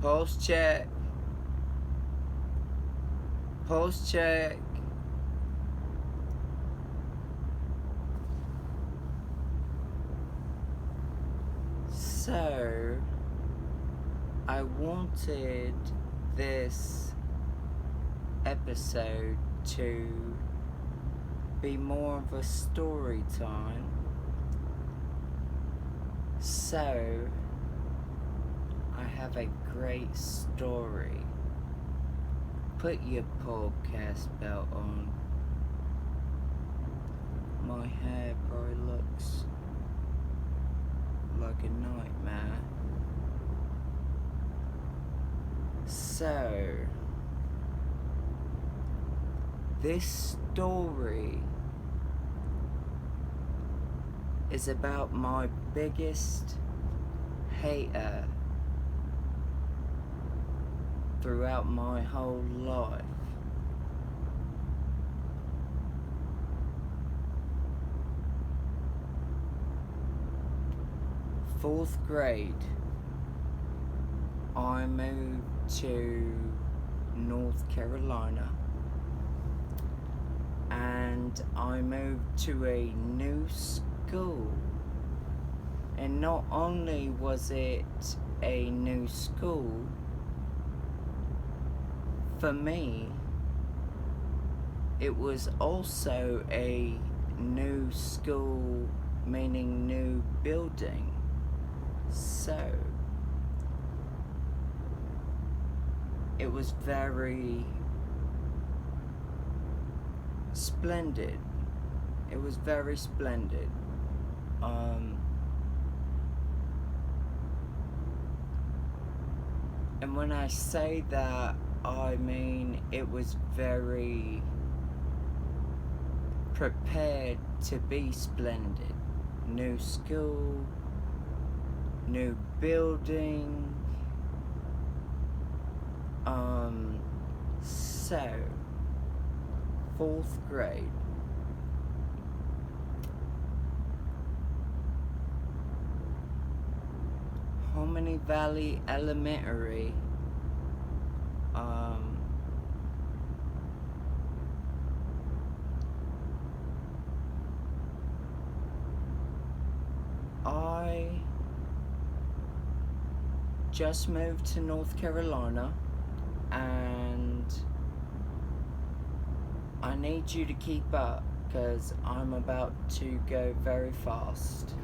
Pulse check. Pulse check. So, I wanted this episode to be more of a story time. So, I have a great story. Put your podcast belt on. My hair probably looks like a nightmare. So, this story is about my biggest hater throughout my whole life. Fourth grade, I moved to North Carolina, and I moved to a new school. And not only was it a new school, for me, it was also a new school, meaning new building. So, it was very splendid. It was very splendid. And when I say that, I mean it was very prepared to be splendid. New school, new building. So, fourth grade. Hominy Valley Elementary. I just moved to North Carolina, and I need you to keep up because I'm about to go very fast.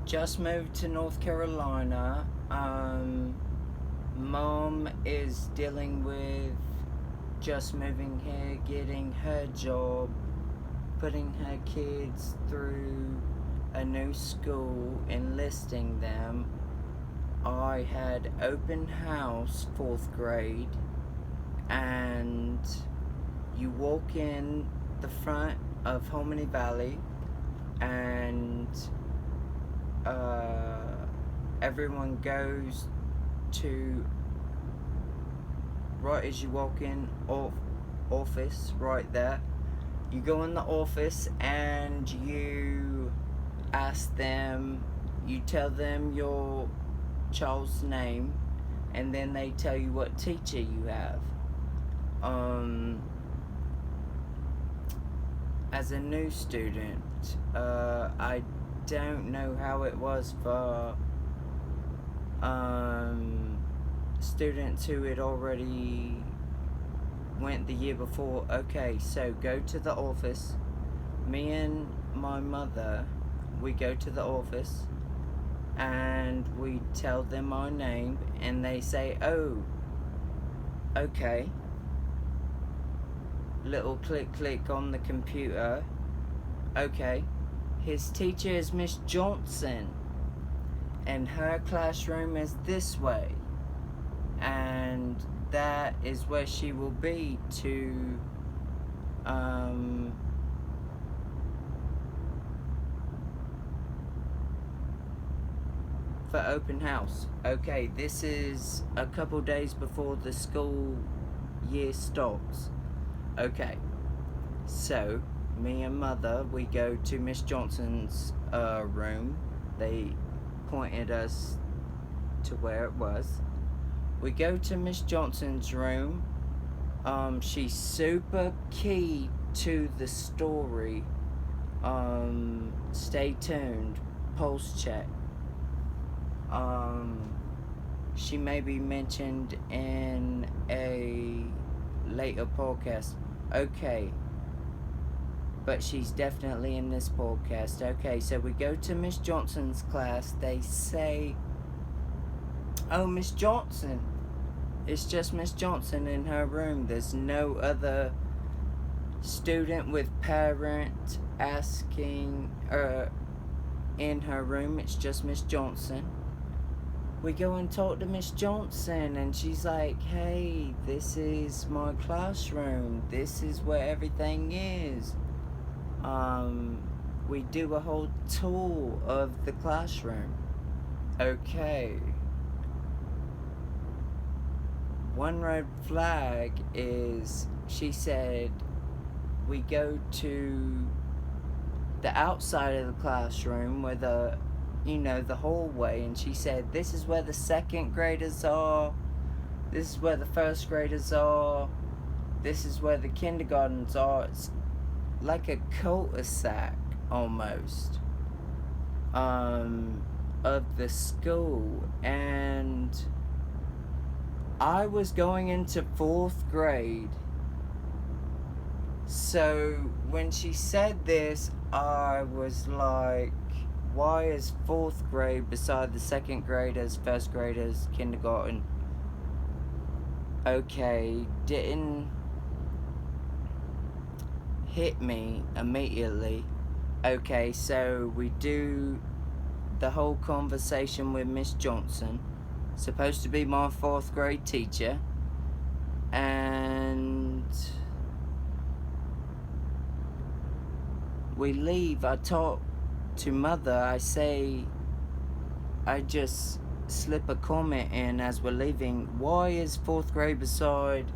Just moved to North Carolina. Mom is dealing with just moving here, getting her job, putting her kids through a new school, enlisting them. I had open house 4th grade, and you walk in the front of Hominy Valley, and everyone goes to, right as you walk in, office right there. You go in the office and you ask them, you tell them your child's name, and then they tell you what teacher you have. As a new student, I don't know how it was for students who had already went the year before. Okay, so go to the office. Me and my mother, we go to the office and we tell them our name, and they say, oh, okay. Little click on the computer. Okay, his teacher is Miss Johnson, and her classroom is this way, and that is where she will be to for open house. Okay, this is a couple days before the school year starts. Okay, so me and mother, we go to Miss Johnson's room. They pointed us to where it was. We go to Miss Johnson's room. She's super key to the story. Stay tuned. Pulse check. She may be mentioned in a later podcast. Okay. But she's definitely in this podcast. Okay, so we go to Miss Johnson's class. They say, oh, Miss Johnson. It's just Miss Johnson in her room. There's no other student with parent asking in her room. It's just Miss Johnson. We go and talk to Miss Johnson, and she's like, hey, this is my classroom. This is where everything is. We do a whole tour of the classroom. Okay. One red flag is, she said, we go to the outside of the classroom where the hallway, and she said, this is where the second graders are, this is where the first graders are, this is where the kindergartens are. It's like a cul-de-sac almost of the school. And I was going into 4th grade, so when she said this, I was like, why is 4th grade beside the 2nd graders, 1st graders, kindergarten? Okay, didn't hit me immediately. Okay, so we do the whole conversation with Miss Johnson, supposed to be my 4th grade teacher, and we leave. I talk to mother. I say, I just slip a comment in as we're leaving. Why is 4th grade beside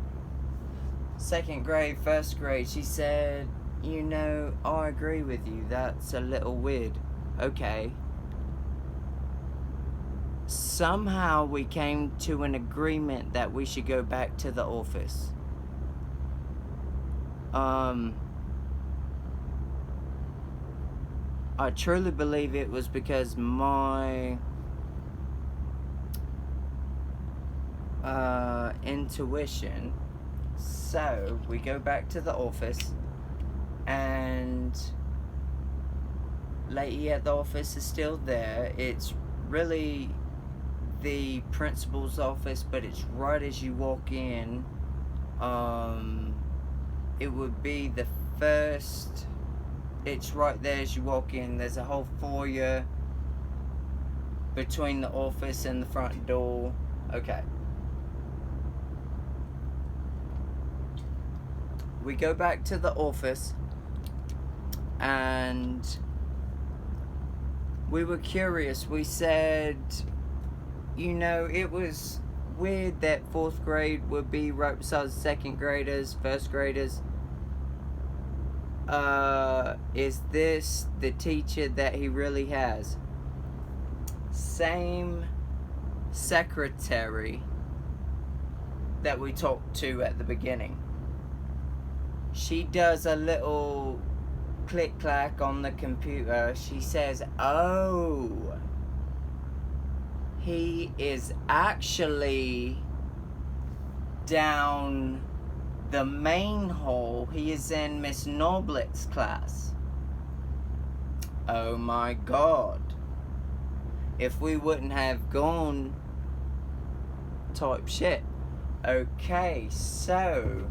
2nd grade, 1st grade? She said, I agree with you. That's a little weird. Okay. Somehow we came to an agreement that we should go back to the office. I truly believe it was because my intuition. So we go back to the office, and lady at the office is still there. It's really the principal's office, but it's right as you walk in. It would be the first. It's right there as you walk in. There's a whole foyer between the office and the front door. Okay. We go back to the office, and we were curious. We said, it was weird that 4th grade would be right beside 2nd graders, 1st graders. Is this the teacher that he really has? Same secretary that we talked to at the beginning. She does a little click-clack on the computer. She says, oh, he is actually down the main hall. He is in Miss Noblet's class. Oh my God. If we wouldn't have gone type shit. Okay, so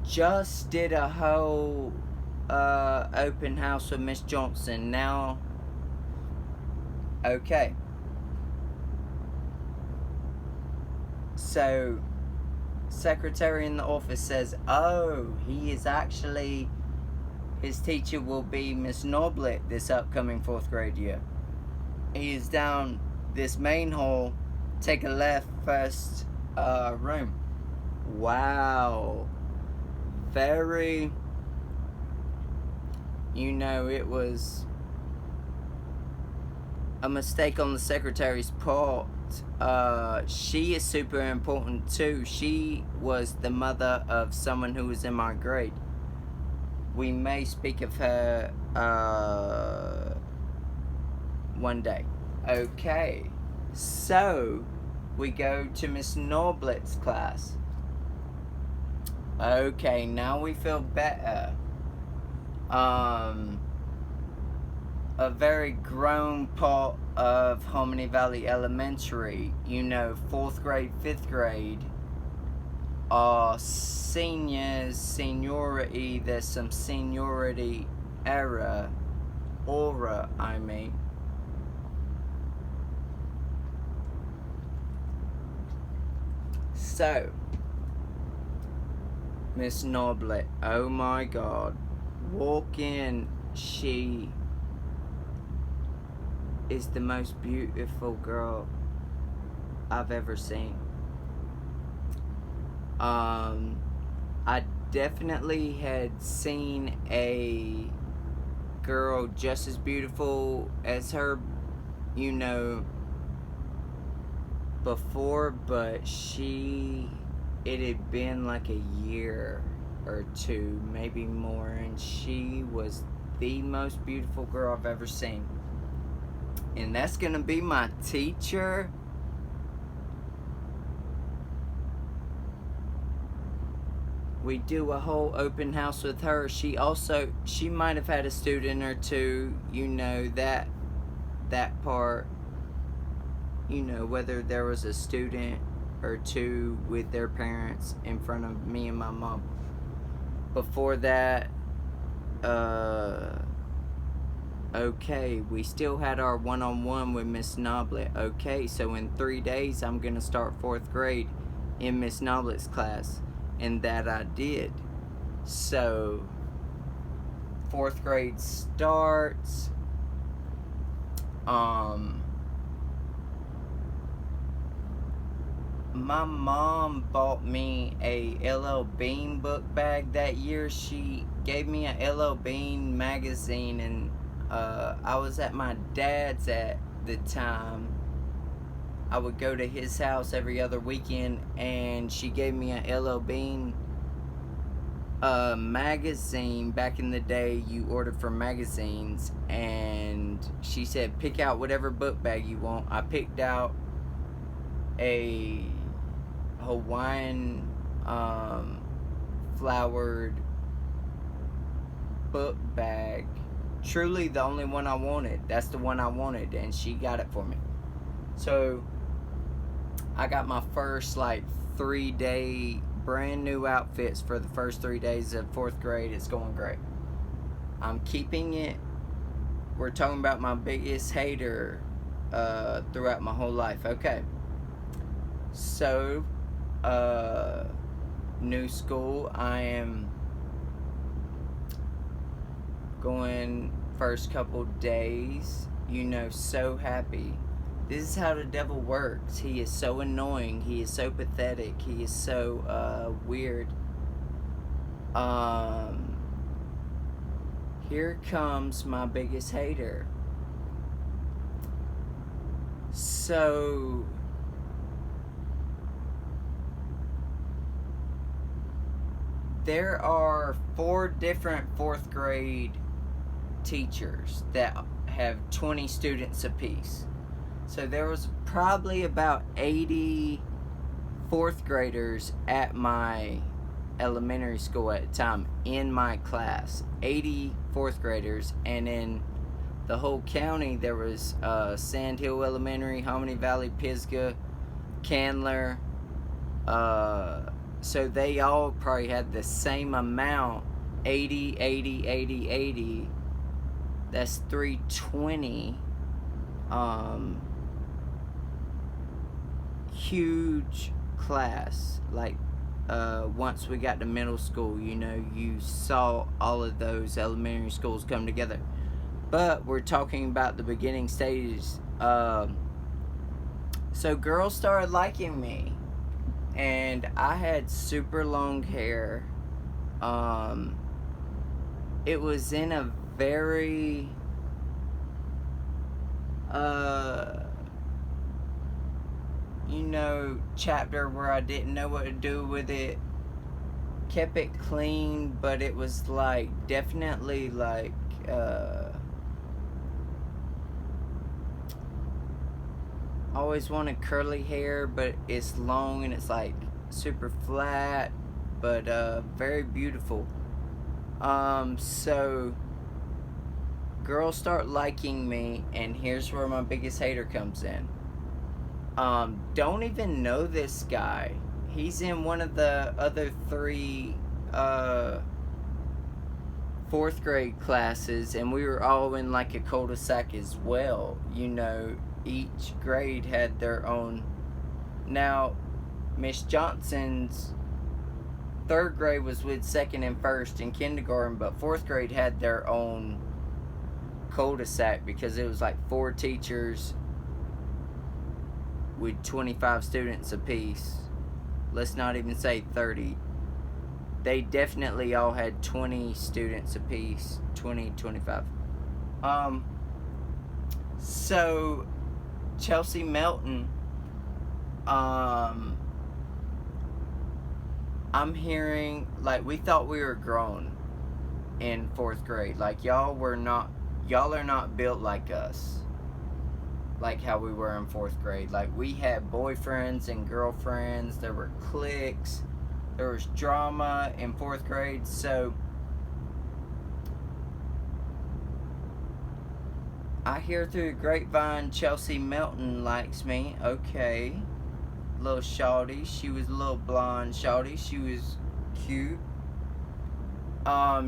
just did a whole open house with Miss Johnson. Now, okay. So, secretary in the office says, oh, he is actually, his teacher will be Miss Noblet this upcoming 4th grade year. He is down this main hall. Take a left, first room. Wow. Very, it was a mistake on the secretary's part. She is super important too. She was the mother of someone who was in my grade. We may speak of her one day. Okay, so we go to Miss Norblitz's class. Okay, now we feel better. A very grown part of Hominy Valley Elementary, 4th grade, 5th grade, seniors, seniority, there's some seniority aura, I mean. So, Miss Noblet, oh my God, walk in, she is the most beautiful girl I've ever seen. I definitely had seen a girl just as beautiful as her, before, but it had been like a year or two, maybe more, and she was the most beautiful girl I've ever seen. And that's gonna be my teacher. We do a whole open house with her. She might have had a student or two, that part, whether there was a student or two with their parents in front of me and my mom. Before that, okay, we still had our one-on-one with Miss Noblet. Okay, so in 3 days, I'm gonna start 4th grade in Miss Noblet's class. And that I did. So, 4th grade starts. My mom bought me a L.L. Bean book bag that year. She gave me a L.L. Bean magazine, and I was at my dad's at the time. I would go to his house every other weekend, and she gave me a L.L. Bean magazine. Back in the day, you ordered from magazines, and she said, pick out whatever book bag you want. I picked out a Hawaiian flowered book bag. Truly the only one I wanted. That's the one I wanted, and she got it for me. So I got my first 3-day brand new outfits for the first 3 days of 4th grade. It's going great. I'm keeping it. We're talking about my biggest hater throughout my whole life. Okay. So, new school. I am going first couple days. So happy. This is how the devil works. He is so annoying. He is so pathetic. He is so weird. Here comes my biggest hater. So, there are 4 different 4th grade teachers that have 20 students apiece. So there was probably about 80 4th graders at my elementary school at the time in my class. 80 4th graders, and in the whole county there was Sand Hill Elementary, Hominy Valley, Pisgah, Candler. So they all probably had the same amount, 80, 80, 80, 80. That's 320. Huge class. Once we got to middle school, you saw all of those elementary schools come together. But we're talking about the beginning stages Um, so girls started liking me, and I had super long hair. Um, it was in a very uh, chapter where I didn't know what to do with it. Kept it clean, but it was like definitely like always wanted curly hair, but it's long and it's like super flat, but very beautiful. So girls start liking me, and here's where my biggest hater comes in. Don't even know this guy. He's in one of the other three fourth grade classes, and we were all in like a cul-de-sac as well. Each grade had their own. Now, Miss Johnson's third grade was with second and first in kindergarten, but fourth grade had their own cul-de-sac because it was like 4 teachers with 25 students apiece. Let's not even say 30. They definitely all had 20 students apiece. 20, 25. So Chelsea Melton, I'm hearing, like, we thought we were grown in fourth grade. Like, y'all are not built like us, like how we were in fourth grade. Like, we had boyfriends and girlfriends, there were cliques, there was drama in fourth grade. So I hear through the grapevine Chelsea Melton likes me. Okay. Little shawty. She was a little blonde shawty. She was cute.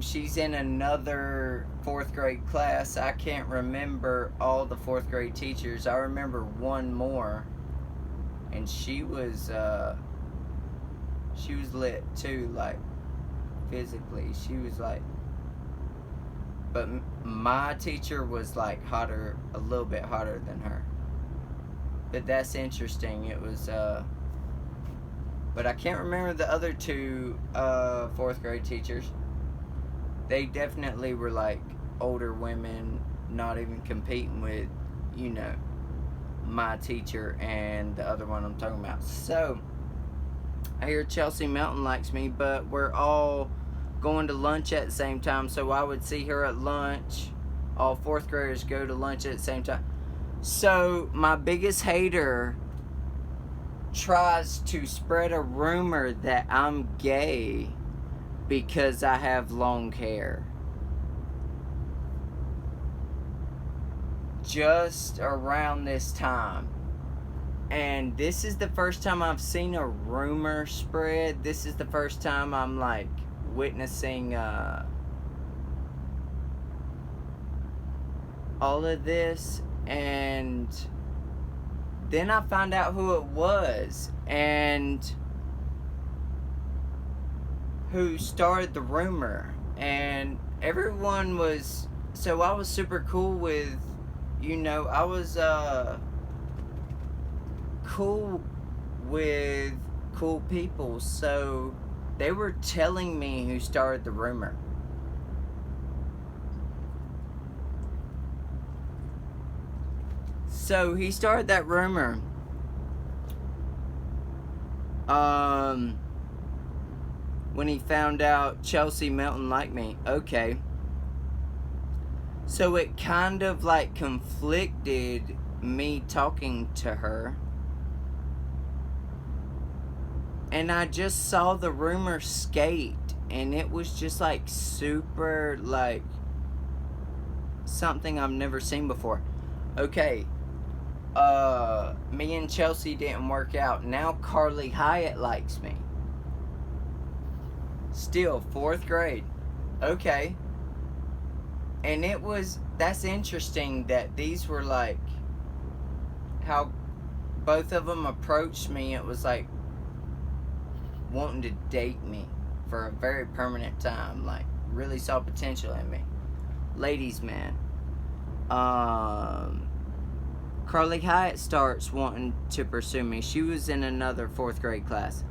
She's in another fourth grade class. I can't remember all the fourth grade teachers. I remember one more, and she was lit too, like physically. She was like, but my teacher was like hotter, a little bit hotter than her. But that's interesting. It was but I can't remember the other two fourth grade teachers. They definitely were like older women, not even competing with, my teacher and the other one I'm talking about. So I hear Chelsea Melton likes me, but we're all going to lunch at the same time, so I would see her at lunch. All fourth graders go to lunch at the same time. So my biggest hater tries to spread a rumor that I'm gay because I have long hair. Just around this time. And this is the first time I've seen a rumor spread. This is the first time I'm like witnessing all of this. And then I found out who it was and who started the rumor. And everyone was, so I was super cool with, I was cool with cool people, so they were telling me who started the rumor. So he started that rumor. When he found out Chelsea Melton liked me. Okay. So it kind of like conflicted me talking to her. And I just saw the rumor skate, and it was just like super like something I've never seen before. Okay. Me and Chelsea didn't work out. Now Carly Hyatt likes me. Still, fourth grade. Okay. And that's interesting that these were like, how both of them approached me. It was like wanting to date me for a very permanent time. Like, really saw potential in me. Ladies man. Carly Hyatt starts wanting to pursue me. She was in another 4th grade class.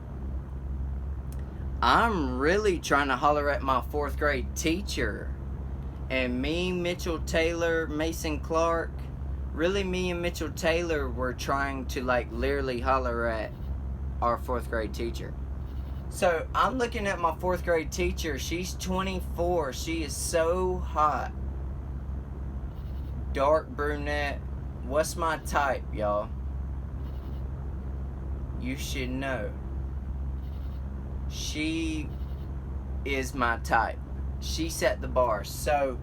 I'm really trying to holler at my 4th grade teacher. And me, Mitchell Taylor, Mason Clark, really me and Mitchell Taylor were trying to like literally holler at our 4th grade teacher. So I'm looking at my 4th grade teacher. She's 24. She is so hot. Dark brunette. What's my type, y'all? You should know. She is my type. She set the bar. So,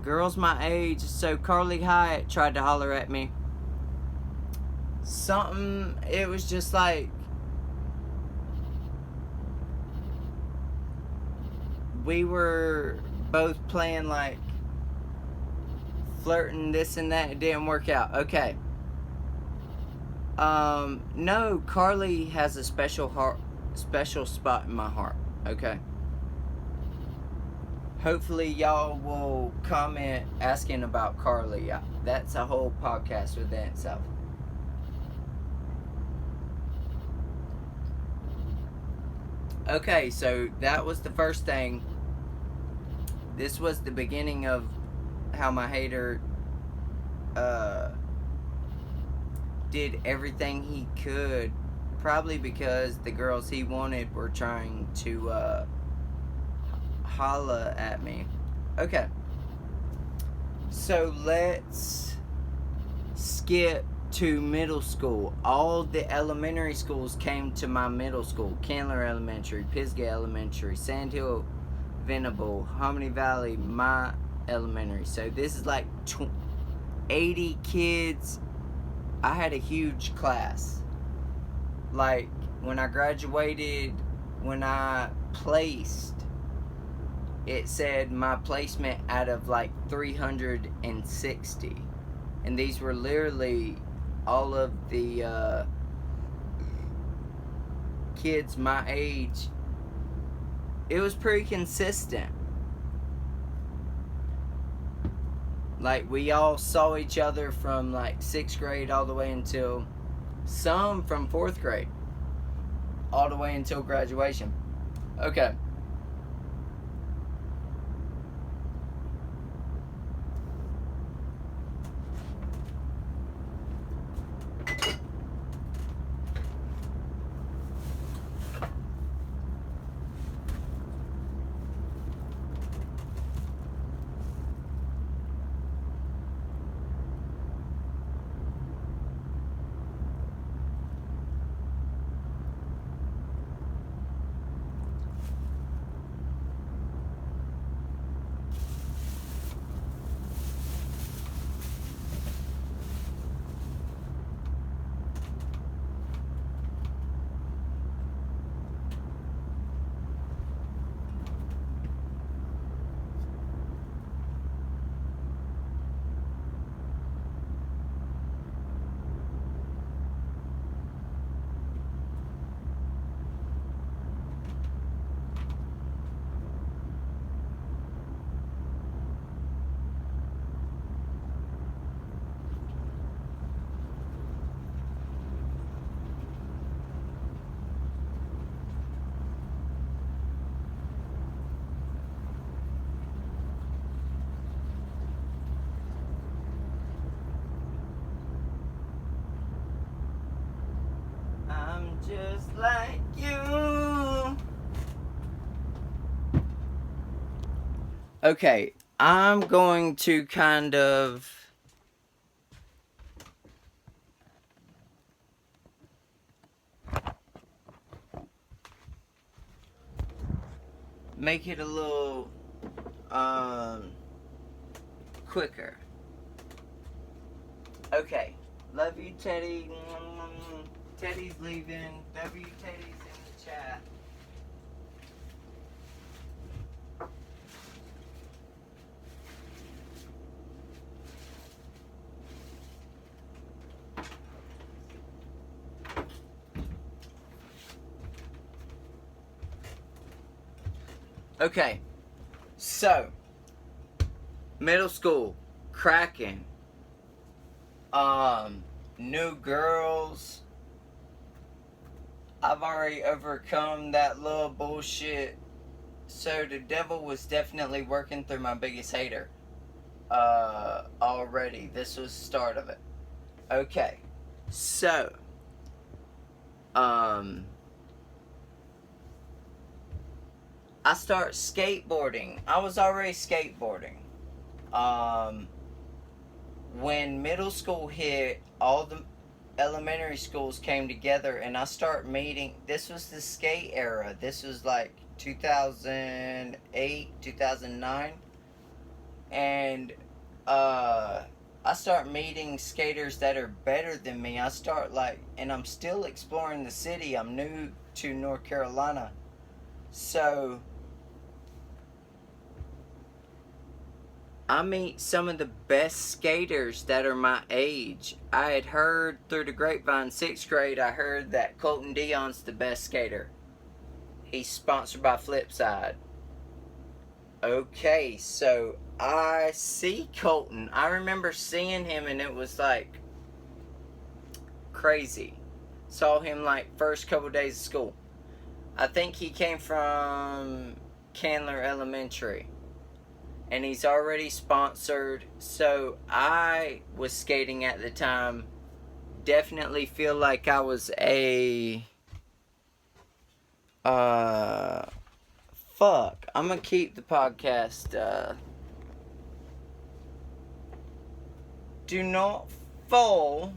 girls my age. So Carly Hyatt tried to holler at me. It was just like, we were both playing like flirting, this and that. It didn't work out. Okay. No, Carly has a special spot in my heart. Okay. Hopefully y'all will comment asking about Carly. That's a whole podcast within itself. Okay, so that was the first thing. This was the beginning of how my hater did everything he could, probably because the girls he wanted were trying to holla at me. Okay, so let's skip to middle school. All the elementary schools came to my middle school. Candler Elementary, Pisgah Elementary, Sandhill, Venable, Harmony Valley, my elementary. So this is like 80 kids. I had a huge class. Like, when I graduated, when I placed, it said my placement out of like 360. And these were literally all of the kids my age. It was pretty consistent. Like, we all saw each other from like 6th grade all the way until, some from 4th grade, all the way until graduation. Okay. I'm just like you. Okay, I'm going to kind of make it a little quicker. Okay, love you, Teddy. Teddy's leaving. W Teddy's in the chat. Okay, so Middle school, cracking. New girls. I've already overcome that little bullshit. So the devil was definitely working through my biggest hater. Already. This was the start of it. Okay. So, I start skateboarding. I was already skateboarding. When middle school hit, all the elementary schools came together and I start meeting. This was the skate era. This was like 2008, 2009. And I start meeting skaters that are better than me. I start and I'm still exploring the city. I'm new to North Carolina. So I meet some of the best skaters that are my age. I had heard through the grapevine, 6th grade, I heard that Colton Dion's the best skater. He's sponsored by Flipside. Okay, so I see Colton. I remember seeing him and it was like crazy. Saw him like first couple days of school. I think he came from Candler Elementary. And he's already sponsored. So I was skating at the time. Definitely feel like I was a fuck. I'm gonna keep the podcast do not fall.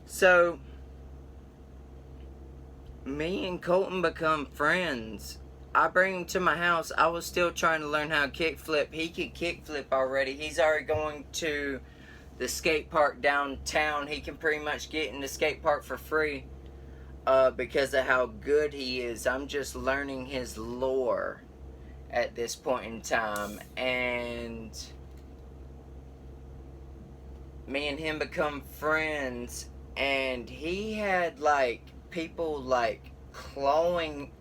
So me and Colton become friends. I bring him to my house. I was still trying to learn how to kickflip. He could kickflip already. He's already going to the skate park downtown. He can pretty much get in the skate park for free because of how good he is. I'm just learning his lore at this point in time. And me and him become friends. And he had people clawing,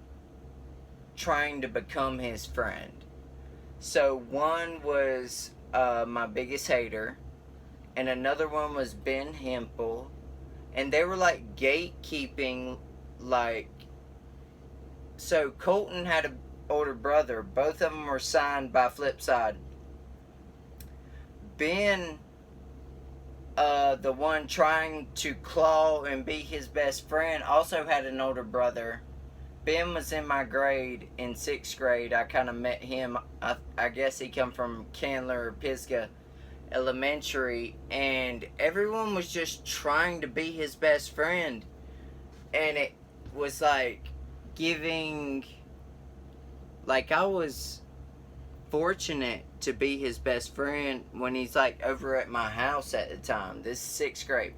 trying to become his friend. So one was my biggest hater, and another one was Ben Hempel, and they were gatekeeping. So Colton had an older brother. Both of them were signed by Flipside. Ben, the one trying to claw and be his best friend, also had an older brother. Ben was in my grade in 6th grade. I kind of met him. I guess he come from Candler or Pisgah Elementary. And everyone was just trying to be his best friend. And it was giving... I was fortunate to be his best friend when he's over at my house at the time. This is 6th grade.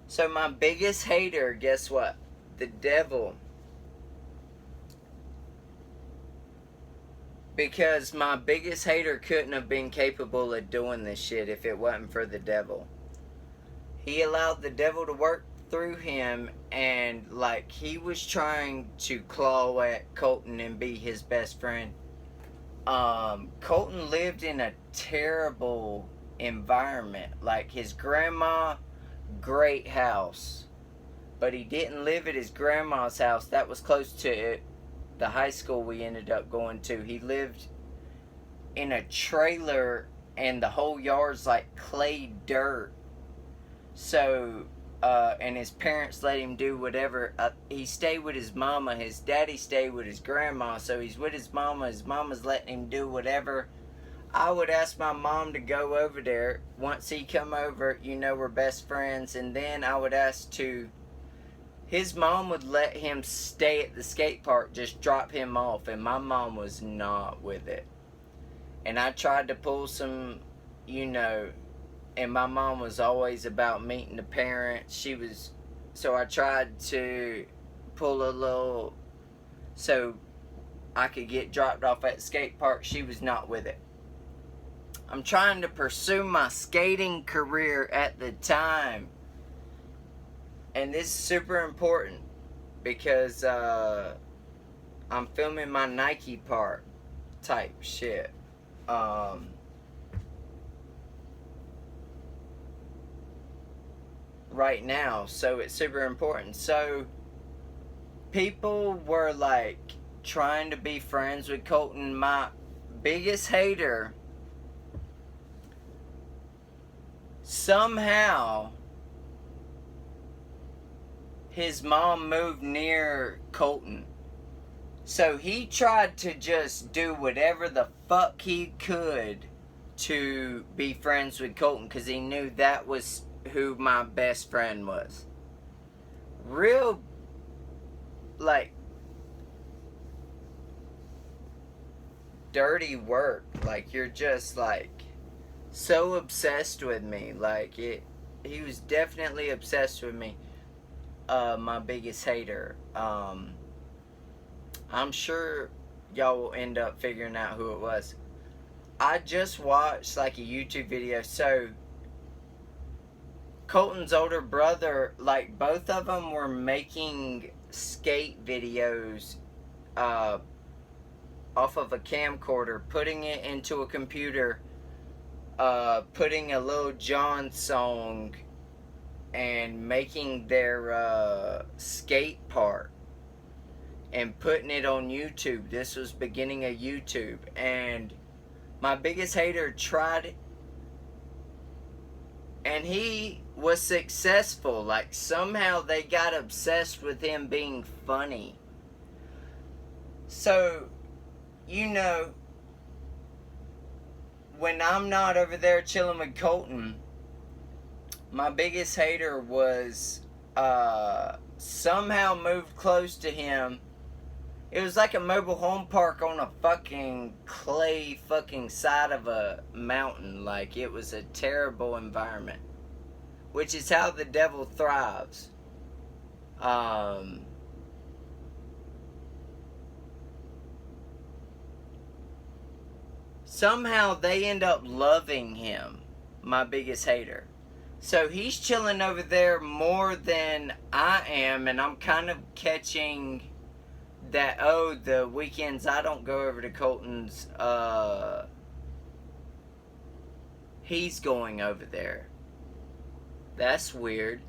So my biggest hater, guess what? The devil. Because my biggest hater couldn't have been capable of doing this shit if it wasn't for the devil. He allowed the devil to work through him, and he was trying to claw at Colton and be his best friend. Colton lived in a terrible environment. His grandma, great house. But he didn't live at his grandma's house. That was close to the high school we ended up going to. He lived in a trailer and the whole yard's clay dirt. So, and his parents let him do whatever. He stayed with his mama. His daddy stayed with his grandma. So he's with his mama. His mama's letting him do whatever. I would ask my mom to go over there. Once he come over, we're best friends. And then I would ask to... His mom would let him stay at the skate park, just drop him off, and my mom was not with it. And I tried to pull some, and my mom was always about meeting the parents. So I tried to pull a little, so I could get dropped off at the skate park. She was not with it. I'm trying to pursue my skating career at the time. And this is super important because I'm filming my Nike part type shit. right now, so it's super important. So people were like trying to be friends with Colton. My biggest hater somehow his mom moved near Colton. So he tried to just do whatever the fuck he could to be friends with Colton because he knew that was who my best friend was. Real, like, dirty work. Like, you're just, like, so obsessed with me. Like, he was definitely obsessed with me. My biggest hater. I'm sure y'all will end up figuring out who it was. I just watched like a YouTube video. So Colton's older brother, like both of them were making skate videos off of a camcorder, putting it into a computer, putting a Lil Jon song and making their skate park and putting it on YouTube. This was beginning of YouTube, and my biggest hater tried it, and he was successful. Like, somehow they got obsessed with him being funny. So, you know, when I'm not over there chilling with Colton, my biggest hater was somehow moved close to him. It was like a mobile home park on a fucking clay fucking side of a mountain. Like, it was a terrible environment. Which is how the devil thrives. Somehow they end up loving him, my biggest hater. So he's chilling over there more than I am, and I'm kind of catching that, oh, the weekends I don't go over to Colton's, he's going over there. That's weird.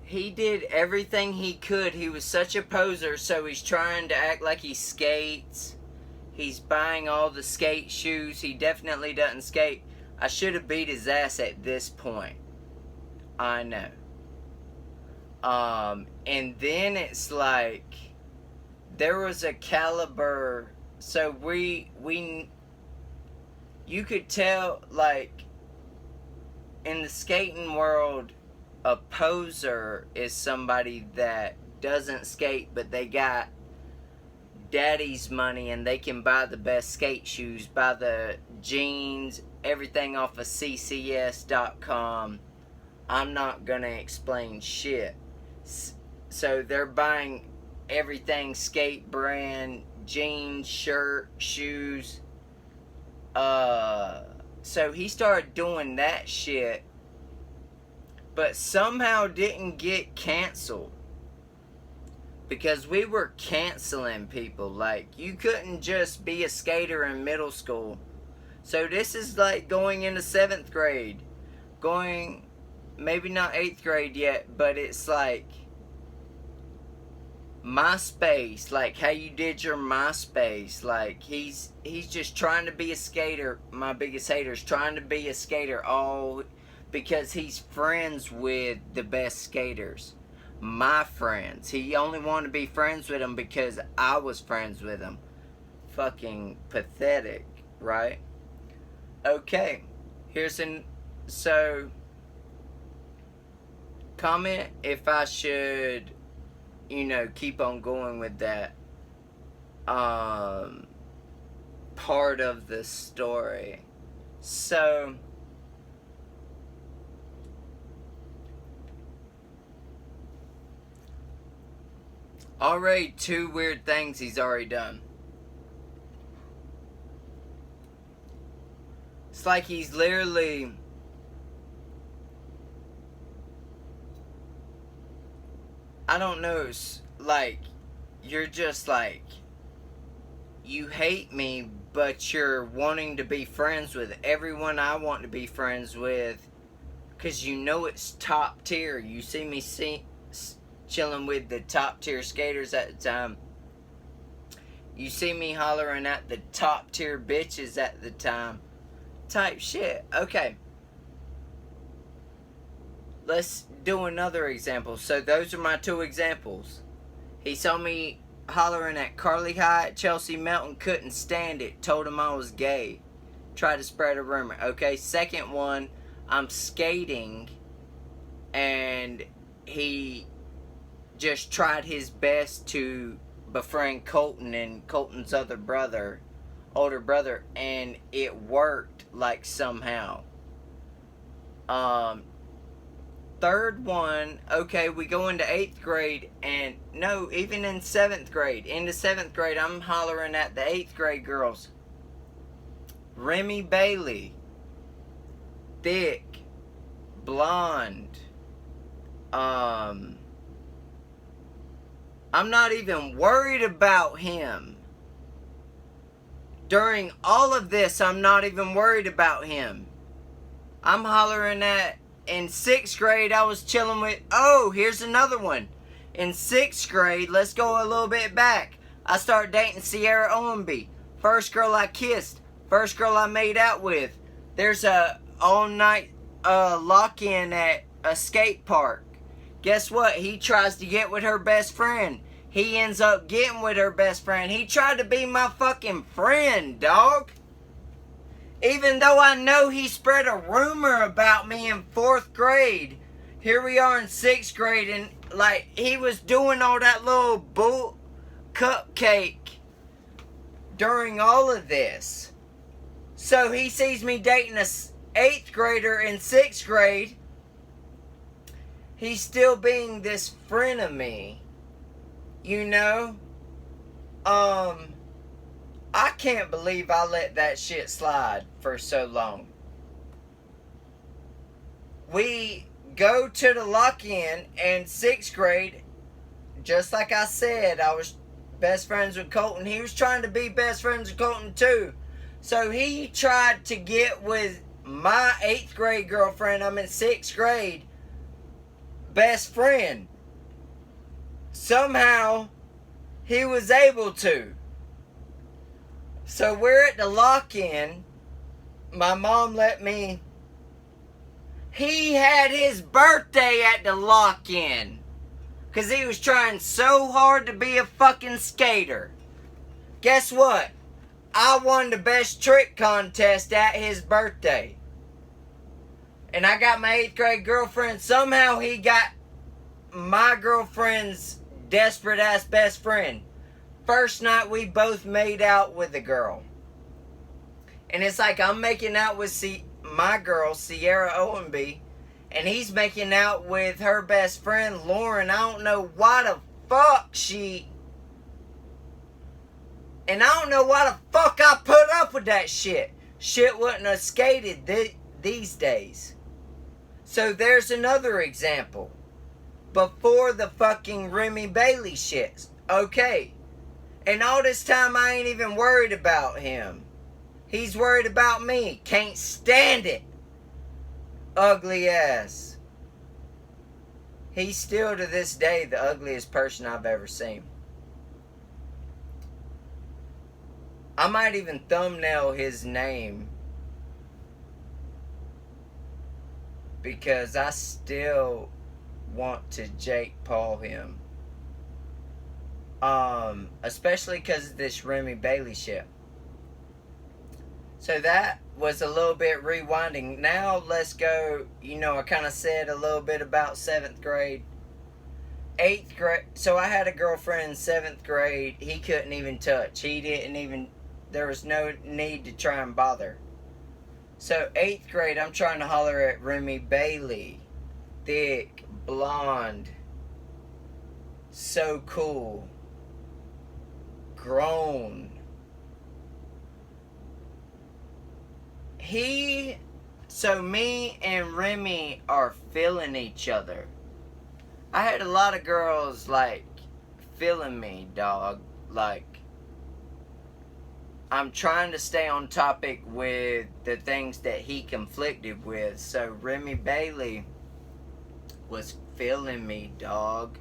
He did everything he could. He was such a poser, so he's trying to act like he skates. He's buying all the skate shoes. He definitely doesn't skate. I should have beat his ass at this point. I know. And then it's like, there was a caliber, so you could tell, like, in the skating world, a poser is somebody that doesn't skate, but they got daddy's money and they can buy the best skate shoes, buy the jeans, everything off of ccs.com. I'm not gonna explain shit. So they're buying everything skate brand, jeans, shirt, shoes. So he started doing that shit, but somehow didn't get canceled. Because we were canceling people. Like, you couldn't just be a skater in middle school. So this is like going into 7th grade. Going, maybe not 8th grade yet, but it's like MySpace, like how you did your MySpace. Like, he's just trying to be a skater. My biggest hater is trying to be a skater all because he's friends with the best skaters. My friends. He only wanted to be friends with them because I was friends with him. Fucking pathetic, right? Okay, so comment if I should, you know, keep on going with that part of the story. So already 2 weird things he's already done. It's like he's literally, I don't know, it's like, you're just like, you hate me, but you're wanting to be friends with everyone I want to be friends with, because you know it's top tier. You see me chilling with the top tier skaters at the time. You see me hollering at the top tier bitches at the time. Type shit. Okay. Let's do another example. So those are my two examples. He saw me hollering at Carly Hyatt, Chelsea Melton, couldn't stand it, told him I was gay. Tried to spread a rumor. Okay, second one, I'm skating and he just tried his best to befriend Colton and Colton's older brother, and it worked like somehow. Third one, okay, we go into 8th grade, and no, even in 7th grade, into 7th grade, I'm hollering at the 8th grade girls. Remy Bailey, thick, blonde, I'm not even worried about him. During all of this, I'm not even worried about him. I'm hollering at, in 6th grade, I was chilling with, oh, here's another one. In 6th grade, let's go a little bit back. I started dating Sierra Owenby. First girl I kissed. First girl I made out with. There's a all-night lock-in at a skate park. Guess what? He tries to get with her best friend. He ends up getting with her best friend. He tried to be my fucking friend, dog. Even though I know he spread a rumor about me in 4th grade. Here we are in 6th grade, and like he was doing all that little bull cupcake during all of this. So he sees me dating a 8th grader in 6th grade. He's still being this friend of me. You know? I can't believe I let that shit slide for so long. We go to the lock-in in 6th grade. Just like I said, I was best friends with Colton. He was trying to be best friends with Colton too. So he tried to get with my 8th grade girlfriend. I'm in 6th grade. Best friend. Somehow, he was able to. So we're at the lock-in. My mom let me... He had his birthday at the lock-in. Because he was trying so hard to be a fucking skater. Guess what? I won the best trick contest at his birthday. And I got my 8th grade girlfriend. Somehow he got my girlfriend's desperate ass best friend. First night we both made out with the girl. And it's like I'm making out with my girl, Sierra Owenby. And he's making out with her best friend, Lauren. I don't know why the fuck she... And I don't know why the fuck I put up with that shit. Shit wouldn't have skated these days. So there's another example. Before the fucking Remy Bailey shit. Okay. And all this time I ain't even worried about him. He's worried about me. Can't stand it. Ugly ass. He's still to this day the ugliest person I've ever seen. I might even thumbnail his name. Because I still want to Jake Paul him. Especially because of this Remy Bailey shit. So that was a little bit rewinding. Now let's go, I kind of said a little bit about 7th grade. 8th grade, so I had a girlfriend in 7th grade. He couldn't even touch. There was no need to try and bother. So 8th grade, I'm trying to holler at Remy Bailey. Thick, blonde, so cool. Grown. So me and Remy are feeling each other. I had a lot of girls, feeling me, dog. I'm trying to stay on topic with the things that he conflicted with. So Remy Bailey was feeling me, dog.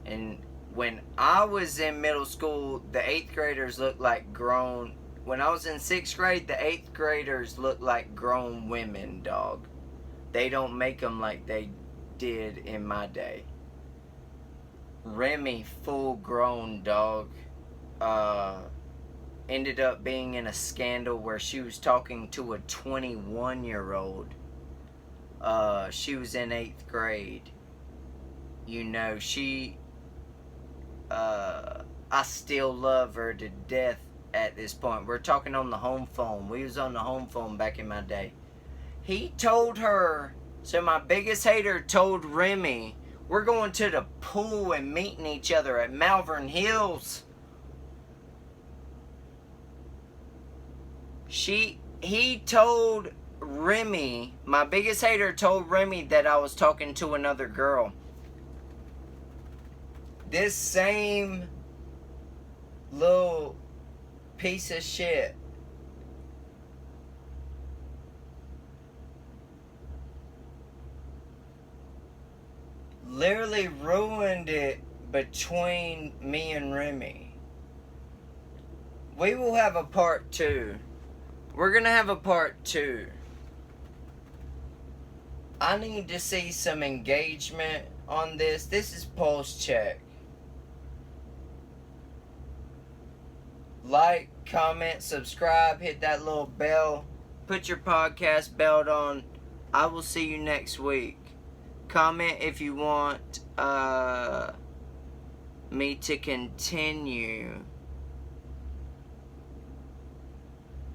And when I was in middle school, the 8th graders looked like grown. When I was in 6th grade, the 8th graders looked like grown women, dog. They don't make them like they did in my day. Remy, full grown, dog. Ended up being in a scandal where she was talking to a 21-year-old. She was in 8th grade. You know, I still love her to death at this point. We're talking on the home phone. We was on the home phone back in my day. He told her, so my biggest hater told Remy, we're going to the pool and meeting each other at Malvern Hills. He told Remy, my biggest hater told Remy that I was talking to another girl. This same little piece of shit literally ruined it between me and Remy. We will have a part 2. We're gonna have a part 2. I need to see some engagement on this. This is Pulse Check. Like, comment, subscribe, hit that little bell. Put your podcast belt on. I will see you next week. Comment if you want me to continue.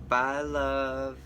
Bye, love.